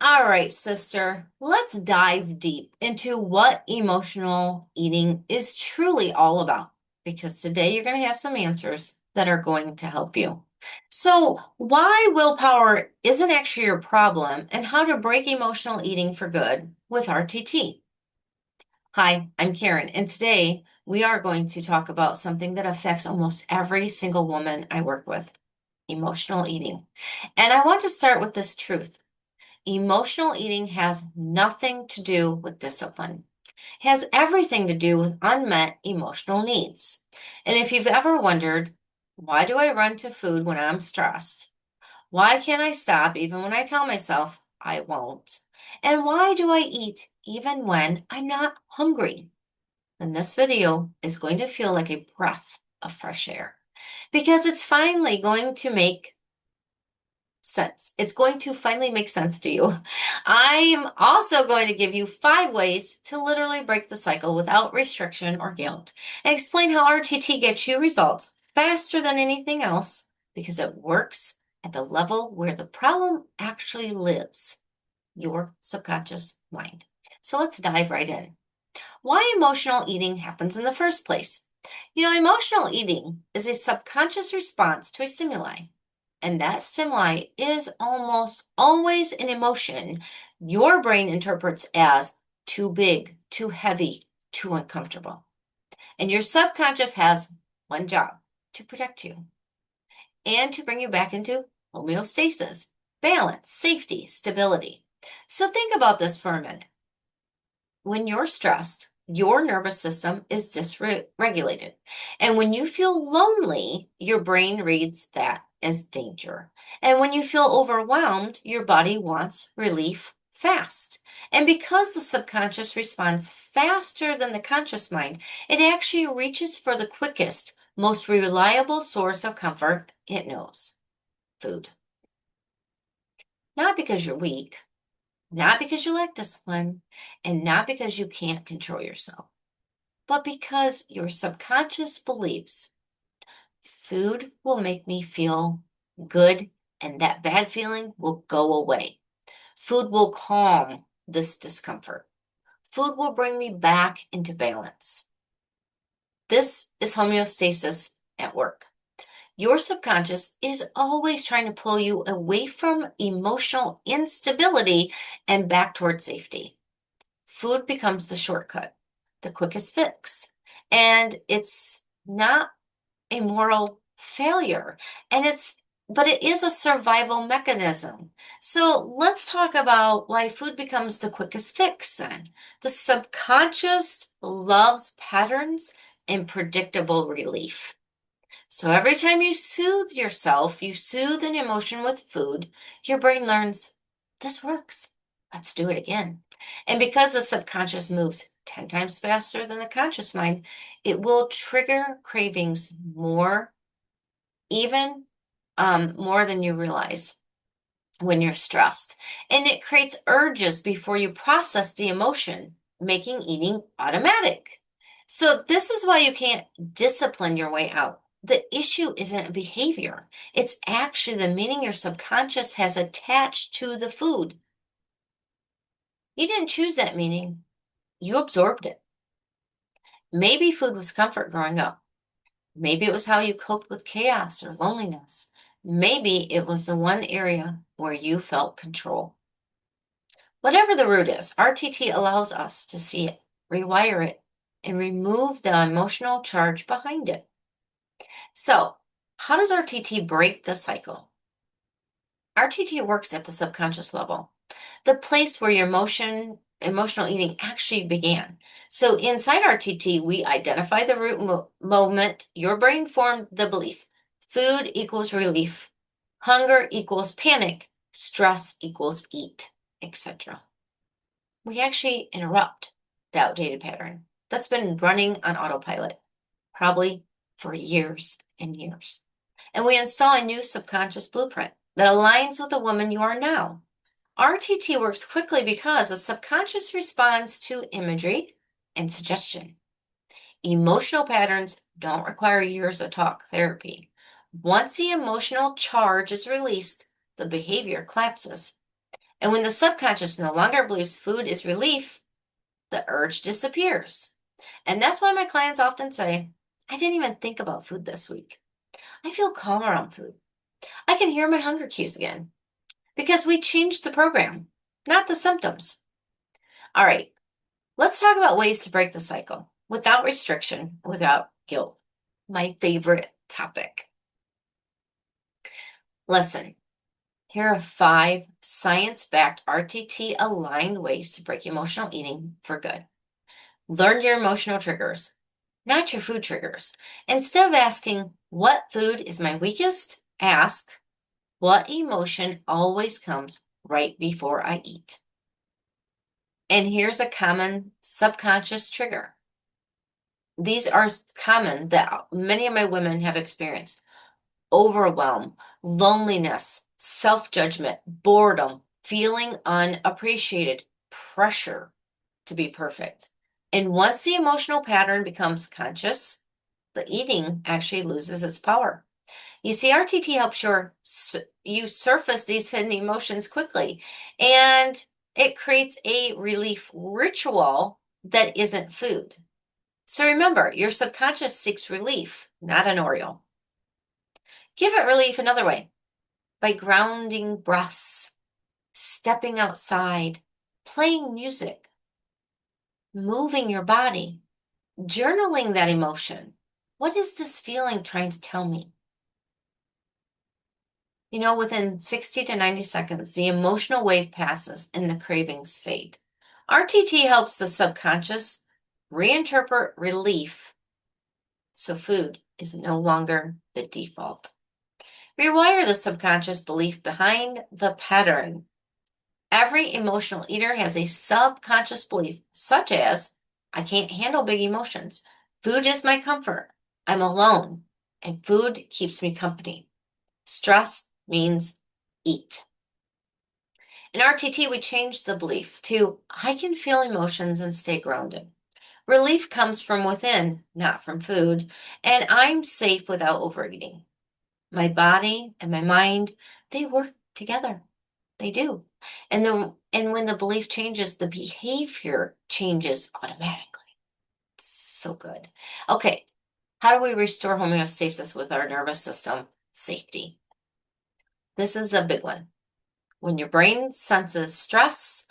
All right, sister, let's dive deep into what emotional eating is truly all about, because today you're going to have some answers that are going to help you. So, why willpower isn't actually your problem and how to break emotional eating for good with RTT. Hi, I'm Karen, and today we are going to talk about something that affects almost every single woman I work with, emotional eating. And I want to start with this truth. Emotional eating has nothing to do with discipline. It has everything to do with unmet emotional needs. And if you've ever wondered, why do I run to food when I'm stressed? Why can't I stop even when I tell myself I won't? And why do I eat even when I'm not hungry? Then this video is going to feel like a breath of fresh air because it's finally going to make sense. It's going to finally make sense to you. I'm also going to give you 5 ways to literally break the cycle without restriction or guilt and explain how RTT gets you results faster than anything else because it works at the level where the problem actually lives, your subconscious mind. So let's dive right in. Why emotional eating happens in the first place. Emotional eating is a subconscious response to a stimuli. And that stimuli is almost always an emotion your brain interprets as too big, too heavy, too uncomfortable. And your subconscious has one job: to protect you and to bring you back into homeostasis, balance, safety, stability. So think about this for a minute. When you're stressed, your nervous system is dysregulated. And when you feel lonely, your brain reads that as danger. And when you feel overwhelmed, your body wants relief fast. And because the subconscious responds faster than the conscious mind, it actually reaches for the quickest, most reliable source of comfort it knows: food. Not because you're weak, not because you lack discipline, and not because you can't control yourself, but because your subconscious believes food will make me feel good and that bad feeling will go away. Food will calm this discomfort. Food will bring me back into balance. This is homeostasis at work. Your subconscious is always trying to pull you away from emotional instability and back towards safety. Food becomes the shortcut, the quickest fix. And it's not a moral failure. But it is a survival mechanism. So let's talk about why food becomes the quickest fix then. The subconscious loves patterns and predictable relief. So every time you soothe yourself, you soothe an emotion with food, your brain learns this works. Let's do it again. And because the subconscious moves 10 times faster than the conscious mind, it will trigger cravings even more than you realize when you're stressed. And it creates urges before you process the emotion, making eating automatic. So this is why you can't discipline your way out. The issue isn't a behavior. It's actually the meaning your subconscious has attached to the food. You didn't choose that meaning. You absorbed it. Maybe food was comfort growing up. Maybe it was how you coped with chaos or loneliness. Maybe it was the one area where you felt control. Whatever the root is, RTT allows us to see it, rewire it, and remove the emotional charge behind it. So, how does RTT break the cycle? RTT works at the subconscious level, the place where your emotional eating actually began. So inside RTT, we identify the root moment. Your brain formed the belief: food equals relief, hunger equals panic, stress equals eat, etc. We actually interrupt the outdated pattern that's been running on autopilot, probably for years and years. And we install a new subconscious blueprint that aligns with the woman you are now. RTT works quickly because the subconscious responds to imagery and suggestion. Emotional patterns don't require years of talk therapy. Once the emotional charge is released, the behavior collapses. And when the subconscious no longer believes food is relief, the urge disappears. And that's why my clients often say, I didn't even think about food this week. I feel calm around food. I can hear my hunger cues again because we changed the program, not the symptoms. All right, let's talk about ways to break the cycle without restriction, without guilt. My favorite topic. Listen, here are 5 science-backed RTT-aligned ways to break emotional eating for good. Learn your emotional triggers, not your food triggers. Instead of asking, what food is my weakest? Ask, what emotion always comes right before I eat? And here's a common subconscious trigger. These are common that many of my women have experienced. Overwhelm, loneliness, self-judgment, boredom, feeling unappreciated, pressure to be perfect. And once the emotional pattern becomes conscious, the eating actually loses its power. You see, RTT helps you surface these hidden emotions quickly, and it creates a relief ritual that isn't food. So remember, your subconscious seeks relief, not an Oreo. Give it relief another way by grounding breaths, stepping outside, playing music, moving your body, journaling that emotion. What is this feeling trying to tell me? Within 60 to 90 seconds, the emotional wave passes and the cravings fade. RTT helps the subconscious reinterpret relief so food is no longer the default. Rewire the subconscious belief behind the pattern. Every emotional eater has a subconscious belief, such as, I can't handle big emotions. Food is my comfort. I'm alone, and food keeps me company. Stress means eat. In RTT, we changed the belief to, I can feel emotions and stay grounded. Relief comes from within, not from food, and I'm safe without overeating. My body and my mind, they work together. They do. And when the belief changes, the behavior changes automatically. It's so good. Okay, how do we restore homeostasis with our nervous system? Safety. This is a big one. When your brain senses stress,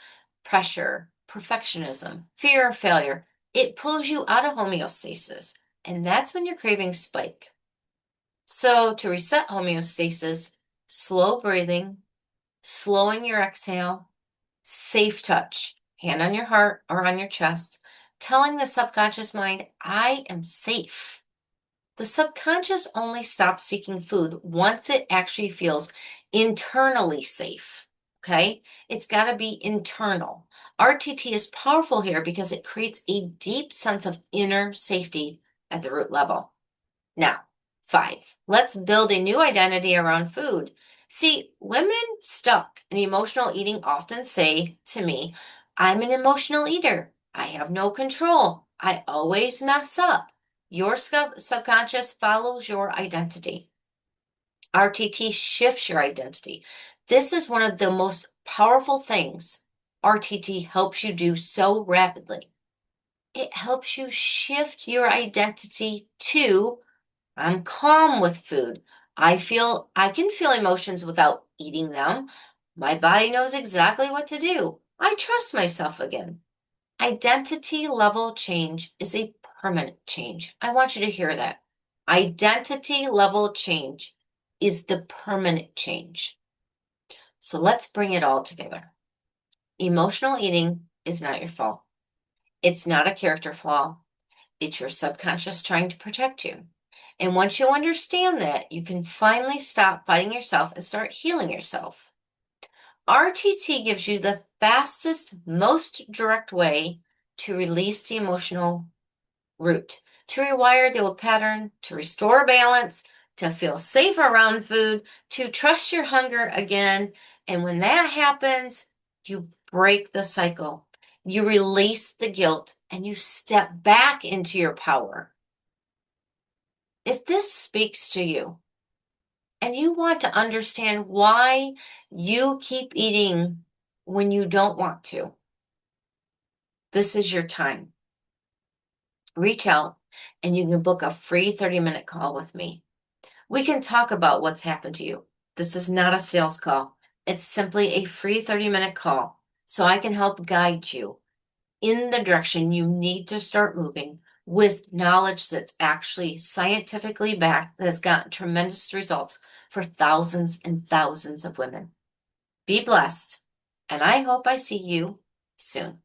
pressure, perfectionism, fear of failure, it pulls you out of homeostasis. And that's when your cravings spike. So to reset homeostasis, slow breathing, slowing your exhale, safe touch, hand on your heart or on your chest, telling the subconscious mind, I am safe. The subconscious only stops seeking food once it actually feels internally safe. Okay? It's got to be internal. RTT is powerful here because it creates a deep sense of inner safety at the root level. Now, 5, let's build a new identity around food. See, women stuck in emotional eating often say to me, I'm an emotional eater. I have no control. I always mess up. Your subconscious follows your identity. RTT shifts your identity. This is one of the most powerful things RTT helps you do so rapidly. It helps you shift your identity to, I'm calm with food. I can feel emotions without eating them. My body knows exactly what to do. I trust myself again. Identity level change is a permanent change. I want you to hear that. Identity level change is the permanent change. So let's bring it all together. Emotional eating is not your fault. It's not a character flaw. It's your subconscious trying to protect you. And once you understand that, you can finally stop fighting yourself and start healing yourself. RTT gives you the fastest, most direct way to release the emotional root, to rewire the old pattern, to restore balance, to feel safe around food, to trust your hunger again. And when that happens, you break the cycle. You release the guilt and you step back into your power. If this speaks to you and you want to understand why you keep eating when you don't want to, this is your time. Reach out and you can book a free 30-minute call with me. We can talk about what's happened to you. This is not a sales call. It's simply a free 30-minute call so I can help guide you in the direction you need to start moving with knowledge that's actually scientifically backed, that has gotten tremendous results for thousands and thousands of women. Be blessed, and I hope I see you soon.